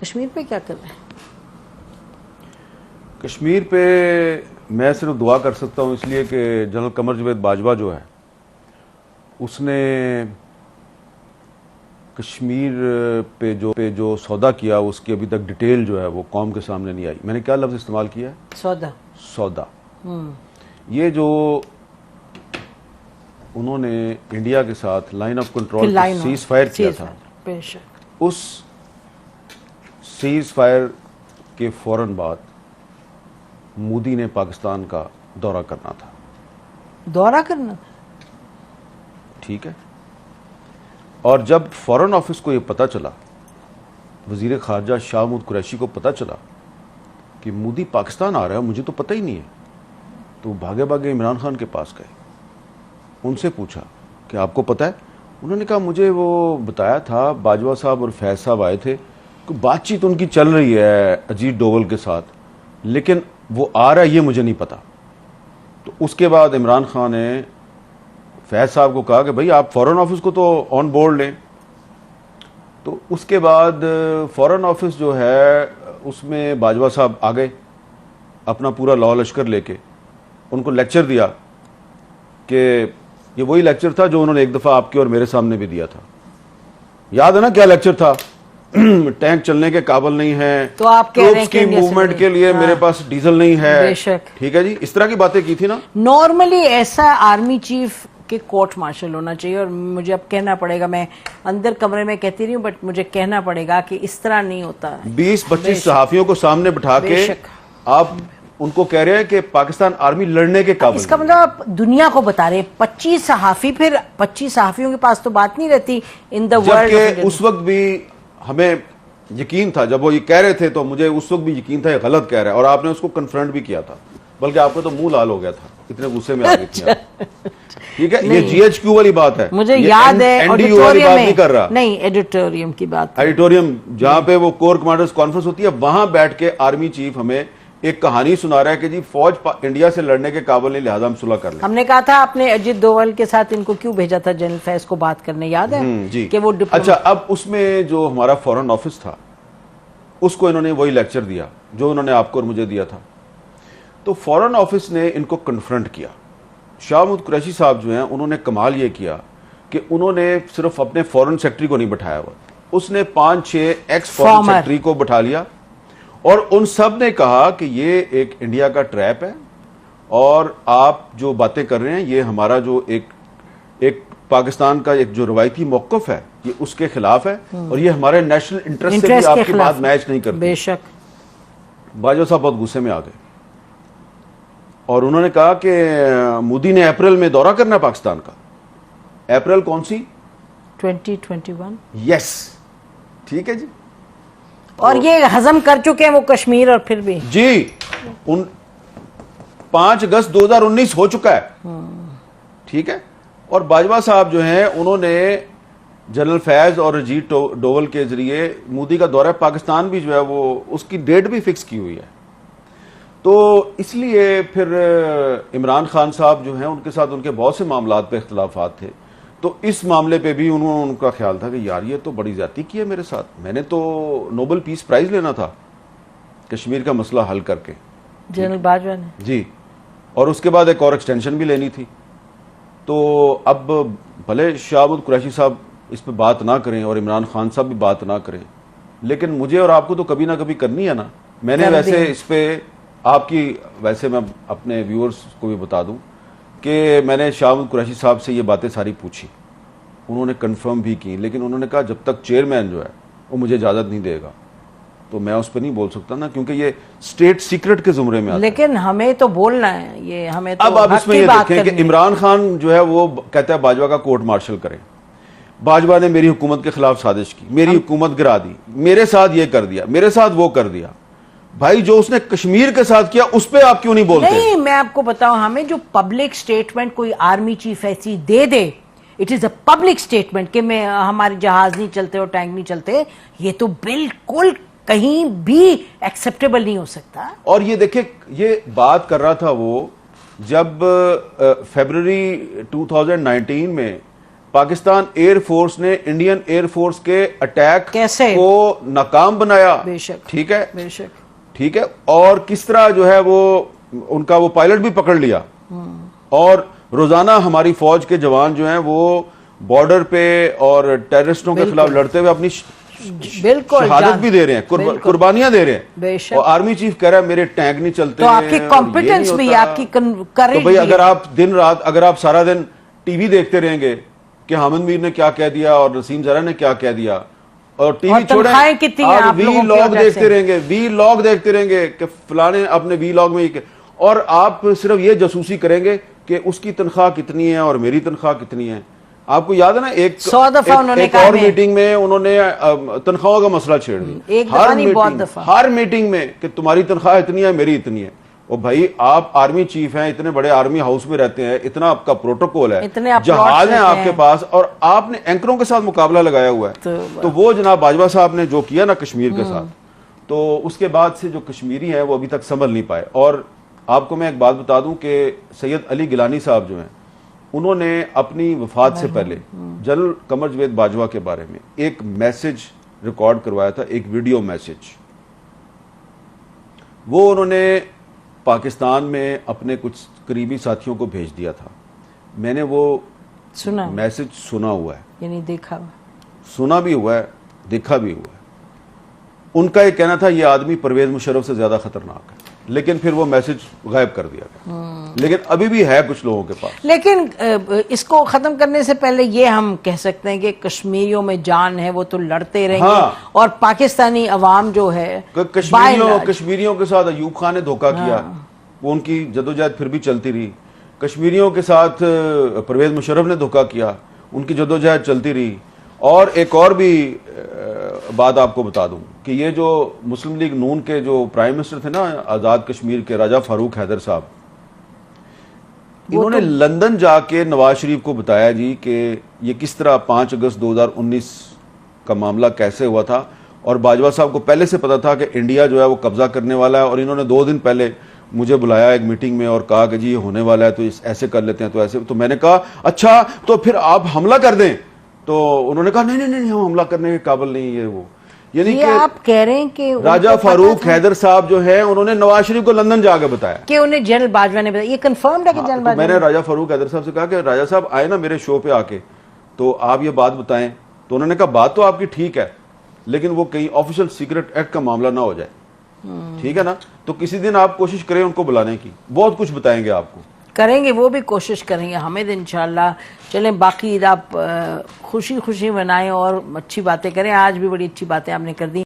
कश्मीर पे क्या कर रहे हैं? कश्मीर पे मैं सिर्फ दुआ कर सकता हूं इसलिए कि जनरल कमर जावेद बाजवा जो है उसने कश्मीर पे जो सौदा किया उसकी अभी तक डिटेल जो है वो कौम के सामने नहीं आई। मैंने क्या लफ्ज इस्तेमाल किया है? सौदा। ये जो उन्होंने इंडिया के साथ line of control cease fire किया था, उस सीज फायर के फौरन बाद मोदी ने पाकिस्तान का दौरा करना था। ठीक है। और जब फॉरेन ऑफिस को यह पता चला, वजीर खारजा शाह महमूद कुरैशी को पता चला कि मोदी पाकिस्तान आ रहा है, मुझे तो पता ही नहीं है, तो भागे भागे इमरान खान के पास गए, उनसे पूछा कि आपको पता है? उन्होंने कहा मुझे वो बताया था, बाजवा साहब और फैज साहब आए थे, बातचीत उनकी चल रही है अजीत डोवल के साथ, लेकिन वो आ रहा है ये मुझे नहीं पता। तो उसके बाद इमरान खान ने फैज साहब को कहा कि भाई आप फॉरेन ऑफिस को तो ऑन बोर्ड लें। तो उसके बाद फॉरेन ऑफिस जो है उसमें बाजवा साहब आ गए अपना पूरा लॉ लश्कर लेके, उनको लेक्चर दिया कि ये वही लेक्चर था जो उन्होंने एक दफा आपके और मेरे सामने भी दिया था। याद है ना क्या लेक्चर था? टैंक चलने के काबिल नहीं है, तो आप कह रहे हैं की मूवमेंट के लिए मेरे पास डीजल नहीं है। ठीक है जी, इस तरह की बातें की थी ना। नॉर्मली ऐसा आर्मी चीफ के कोर्ट मार्शल होना चाहिए, और मुझे अब कहना पड़ेगा, मैं अंदर कमरे में कहती रही हूँ बट मुझे कहना पड़ेगा कि इस तरह नहीं होता। 20-25 सहाफियों को सामने बिठा के आप उनको कह रहे हैं कि पाकिस्तान आर्मी लड़ने के काबिल। इसका मतलब आप दुनिया को बता रहे हैं 25 सहाफी, फिर 25 सहाफियों के पास तो बात नहीं रहती इन द वर्ल्ड। उस वक्त भी हमें यकीन था, जब वो ये कह रहे थे तो मुझे उस वक्त भी यकीन था ये गलत कह रहा है, और आपने उसको कन्फ्रंट भी किया था, बल्कि आपको तो मुंह लाल हो गया था, इतने गुस्से में आ गई थी। ठीक है, ये GHQ वाली बात है, मुझे याद है। NDU वाली बात नहीं कर रहा, नहीं, एडिटोरियम की बात। एडिटोरियम जहां पे वो कोर कमांडर्स कॉन्फ्रेंस होती है, वहां बैठ के आर्मी चीफ हमें एक कहानी सुना रहा है कि जी फौज इंडिया से लड़ने के काबिल नहीं, लिहाजा हम सुलह कर लें। हमने कहा था आपने अजीत डोवल के साथ इनको क्यों भेजा था जनरल फैज को बात करने, याद है? जी। कि वो अच्छा, अब उसमें जो हमारा फॉरेन ऑफिस था उसको इन्होंने वही लेक्चर दिया जो उन्होंने आपको और मुझे दिया था। तो फॉरेन ऑफिस ने इनको कन्फ्रंट किया। शाह महमूद कुरैशी साहब जो हैं उन्होंने कमाल ये किया कि उन्होंने सिर्फ अपने फॉरेन सेक्रेटरी को नहीं बैठाया हुआ, उसने 5-6 एक्स फॉरेन सेक्रेटरी को बैठा लिया, और उन सब ने कहा कि ये एक इंडिया का ट्रैप है, और आप जो बातें कर रहे हैं ये हमारा जो एक पाकिस्तान का एक जो रवायती मौक़िफ़ है ये उसके खिलाफ है, और ये हमारे नेशनल इंटरेस्ट से भी आपकी बात मैच नहीं करती। बेशक। बाजवा साहब बहुत गुस्से में आ गए, और उन्होंने कहा कि मोदी ने अप्रैल में दौरा करना पाकिस्तान का। अप्रैल कौन सी? 2021। यस, ठीक है जी। और ये हजम कर चुके हैं वो कश्मीर, और फिर भी जी 5 अगस्त 2019 हो चुका है। ठीक है। और बाजवा साहब जो हैं उन्होंने जनरल फैज और अजीत डोवल के जरिए मोदी का दौरा पाकिस्तान भी जो है वो उसकी डेट भी फिक्स की हुई है। तो इसलिए फिर इमरान खान साहब जो हैं उनके साथ उनके बहुत से मामलात पे इख्तलाफात थे, तो इस मामले पे भी उनका ख्याल था कि यार ये तो बड़ी ज्यादती की है मेरे साथ, मैंने तो नोबेल पीस प्राइज लेना था कश्मीर का मसला हल करके, जनरल बाजवा ने। जी, और उसके बाद एक और एक्सटेंशन भी लेनी थी। तो अब भले शाह महमूद कुरैशी साहब इस पे बात ना करें और इमरान खान साहब भी बात ना करें, लेकिन मुझे और आपको तो कभी ना कभी करनी है ना। मैंने वैसे इस पे आपकी, वैसे मैं अपने व्यूअर्स को भी बता दूं कि मैंने शाह महमूद कुरैशी साहब से ये बातें सारी पूछी, उन्होंने कंफर्म भी की, लेकिन उन्होंने कहा जब तक चेयरमैन जो है वो मुझे इजाज़त नहीं देगा तो मैं उस पर नहीं बोल सकता ना, क्योंकि ये स्टेट सीक्रेट के जुमरे में आता है। लेकिन हमें तो बोलना है, ये हमें तो अब आप इसमें ये देखें कि इमरान खान जो है वो कहता है बाजवा का कोर्ट मार्शल करें, बाजवा ने मेरी हुकूमत के खिलाफ साजिश की, मेरी हुकूमत गिरा दी, मेरे साथ ये कर दिया, मेरे साथ वो कर दिया। भाई जो उसने कश्मीर के साथ किया उस पे आप क्यों नहीं बोलते? नहीं, मैं आपको बताऊं, हमें जो पब्लिक स्टेटमेंट कोई आर्मी चीफ ऐसी दे दे, it is a public statement कि मैं हमारे जहाज नहीं चलते और टैंक नहीं चलते, ये तो बिल्कुल कहीं भी एक्सेप्टेबल नहीं हो सकता। और ये देखिए, ये बात कर रहा था वो जब फरवरी 2019 में पाकिस्तान एयर फोर्स ने इंडियन एयर फोर्स के अटैक कैसे को नाकाम बनाया, बेशक, ठीक है, बेशक, ठीक है, और किस तरह जो है वो उनका वो पायलट भी पकड़ लिया, और रोजाना हमारी फौज के जवान जो हैं वो बॉर्डर पे और टेररिस्टों के खिलाफ लड़ते हुए अपनी बिल्कुल शहादत भी दे रहे हैं, कुर्बानियां दे रहे हैं, बेशक। और आर्मी चीफ कह रहा है मेरे टैंक नहीं चलते, तो आपकी कॉम्पिटेंस भी, आपकी करेज, तो भाई अगर आप दिन रात, अगर आप सारा दिन टीवी देखते रहेंगे कि हामिद मीर ने क्या कह दिया और नसीम जरा ने क्या कह दिया, और टीवी छोड़े आप वी लॉग देखते रहेंगे, वी लॉग देखते रहेंगे कि फलाने अपने वी लॉग में, और आप सिर्फ ये जासूसी करेंगे कि उसकी तनख्वाह कितनी है और मेरी तनख्वाह कितनी है। आपको याद है ना एक 100 दफा उन्होंने एक और मीटिंग में उन्होंने तनख्वाहों का मसला छेड़ दिया, हर मीटिंग में कि तुम्हारी तनख्वाह इतनी है, मेरी इतनी है। और भाई आप आर्मी चीफ हैं, इतने बड़े आर्मी हाउस में रहते हैं, इतना आपका प्रोटोकॉल है, जहाज है आपके पास, और आपने एंकरों के साथ मुकाबला लगाया हुआ है। तो वो जनाब बाजवा साहब ने जो किया ना कश्मीर के साथ, तो उसके बाद से जो कश्मीरी हैं वो अभी तक संभल नहीं पाए। और आपको मैं एक बात बता दूं कि सैयद अली गिलानी साहब जो हैं, उन्होंने अपनी वफात से पहले जनरल कमर जवेद बाजवा के बारे में एक मैसेज रिकॉर्ड करवाया था, एक वीडियो मैसेज। वो उन्होंने पाकिस्तान में अपने कुछ करीबी साथियों को भेज दिया था। मैंने वो सुना, मैसेज सुना हुआ है, यानी देखा, सुना भी हुआ है, देखा भी हुआ है। उनका ये कहना था ये आदमी परवेज मुशर्रफ से ज्यादा खतरनाक है, लेकिन फिर वो मैसेज गायब कर दिया गया। लेकिन अभी भी है कुछ लोगों के पास। लेकिन इसको खत्म करने से पहले ये हम कह सकते हैं कि कश्मीरियों में जान है, वो तो लड़ते रहेंगे। हाँ। और पाकिस्तानी अवाम जो है, कश्मीरियों के साथ अयूब खान ने धोखा किया, वो उनकी जदोजहद फिर भी चलती रही। कश्मीरियों के साथ परवेज मुशर्रफ ने धोखा किया, उनकी जदोजहद चलती रही। और एक और भी बात आपको बता दूं कि ये जो मुस्लिम लीग नून के जो प्राइम मिनिस्टर थे ना आजाद कश्मीर के, राजा फारूक हैदर साहब, इन्होंने लंदन जाके नवाज शरीफ को बताया जी कि ये किस तरह 5 अगस्त 2019 का मामला कैसे हुआ था, और बाजवा साहब को पहले से पता था कि इंडिया जो है वो कब्जा करने वाला है, और इन्होंने 2 दिन पहले मुझे बुलाया एक मीटिंग में और कहा कि जी ये होने वाला है, तो ऐसे कर लेते हैं, तो ऐसे। तो मैंने कहा अच्छा तो फिर आप हमला कर दें, तो उन्होंने कहा नहीं नहीं नहीं हम हमला करने के काबिल नहीं, ये वो। यानी कि आप कह रहे हैं कि राजा फारूक हैदर साहब जो है उन्होंने नवाज शरीफ को लंदन जाकर बताया कि उन्हें जनरल बाजवा ने बताया। ये कंफर्म्ड है कि जनरल बाजवा? मैंने राजा फारूक हैदर साहब से कहा कि राजा साहब आए ना मेरे शो पे आके, तो आप ये बात बताएं। तो उन्होंने कहा बात तो आपकी ठीक है, लेकिन वो कहीं ऑफिशियल सीक्रेट एक्ट का मामला ना हो जाए, ठीक है ना। तो किसी दिन आप कोशिश करें उनको बुलाने की, बहुत कुछ बताएंगे आपको। करेंगे, वो भी कोशिश करेंगे हमें इंशाल्लाह। चलें, बाकी ईद आप खुशी खुशी मनाएं और अच्छी बातें करें। आज भी बड़ी अच्छी बातें आपने कर दी।